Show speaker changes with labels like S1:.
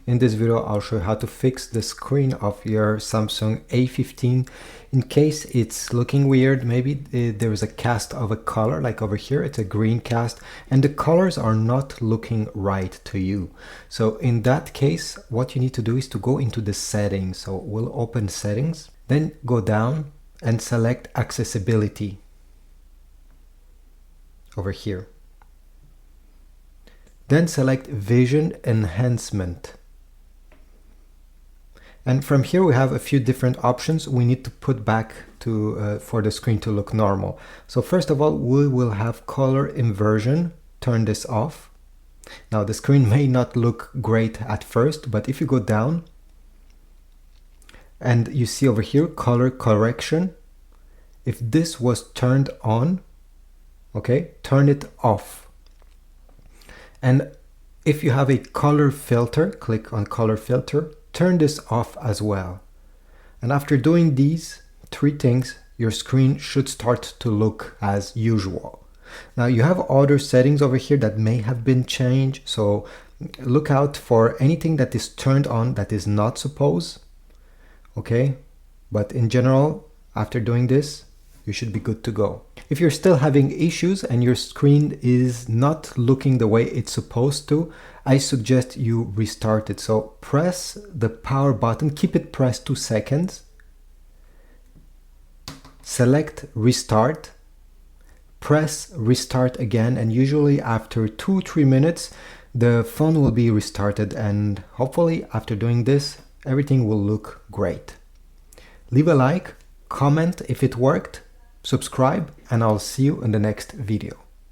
S1: In this video I'll show you how to fix the screen of your Samsung A15 in case it's looking weird. Maybe there is a cast of a color, like over here it's a green cast and the colors are not looking right to you. So in that case what you need to do is to go into the settings. So we'll open settings, then go down and select accessibility over here. Then select vision enhancement. And from here we have a few different options we need to put back to for the screen to look normal. So first of all, we will have color inversion. Turn this off. Now the screen may not look great at first, but if you go down and you see over here color correction, if this was turned on, okay, turn it off. And if you have a color filter, click on color filter, turn this off as well. And after doing these three things, your screen should start to look as usual. Now you have other settings over here that may have been changed, so look out for anything that is turned on that is not supposed. Okay, but in general, after doing this, you should be good to go. If you're still having issues and your screen is not looking the way it's supposed to, I suggest you restart it. So press the power button, keep it pressed 2 seconds, select restart, press restart again, and usually after 2-3 minutes the phone will be restarted, and hopefully after doing this everything will look great. Leave a like, comment if it worked, subscribe, and I'll see you in the next video.